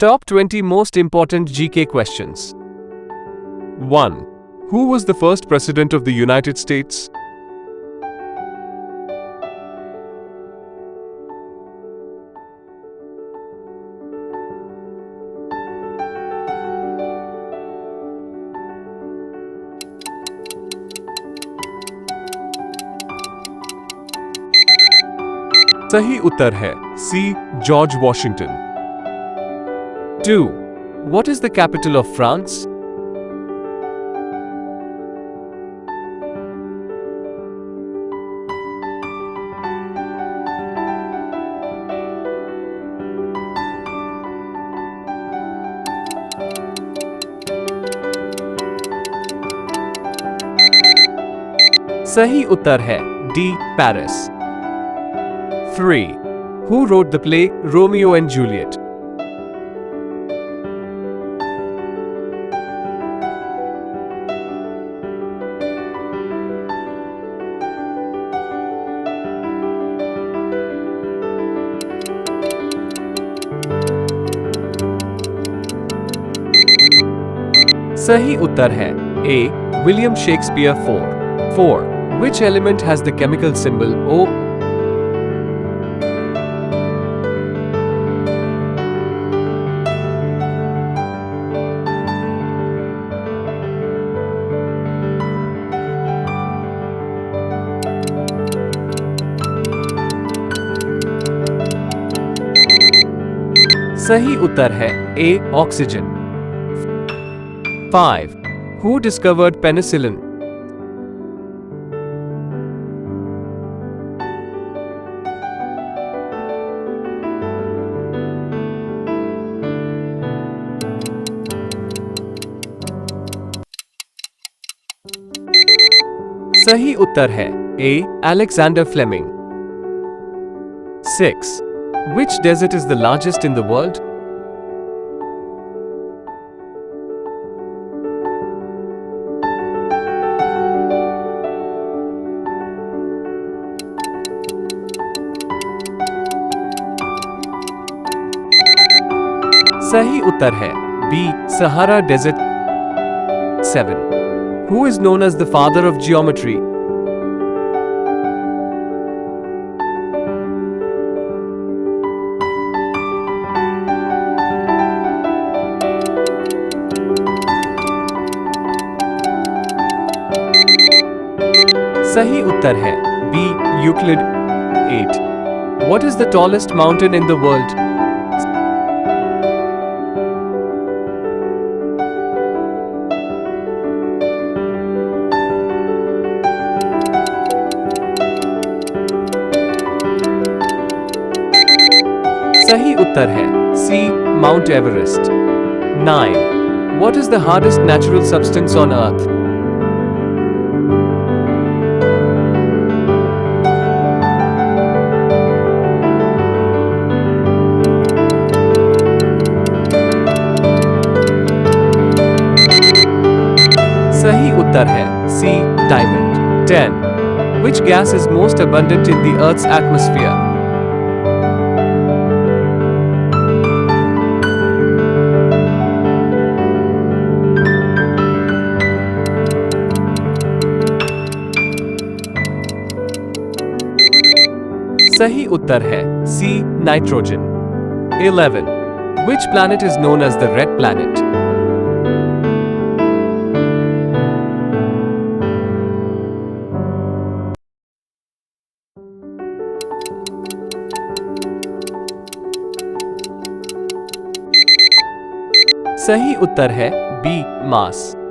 Top 20 most important GK questions. 1. Who was the first president of the United States? सही उत्तर है C. George Washington. 2. What is the capital of France? सही उत्तर है D. Paris. 3. Who wrote the play Romeo and Juliet? सही उत्तर है A. William Shakespeare 4. Which element has the chemical symbol O? सही उत्तर है A. Oxygen. 5. Who discovered penicillin? सही उत्तर है A. Alexander Fleming. 6. Which desert is the largest in the world? सही उत्तर है B. Sahara Desert. 7. Who is known as the father of geometry? सही उत्तर है B. Euclid. 8. What is the tallest mountain in the world? सही उत्तर है C. Mount Everest. 9. What is the hardest natural substance on Earth? सही उत्तर है C. Diamond. 10. Which gas is most abundant in the Earth's atmosphere? सही उत्तर है C. Nitrogen. 11. Which planet is known as the red planet? सही उत्तर है B. Mars.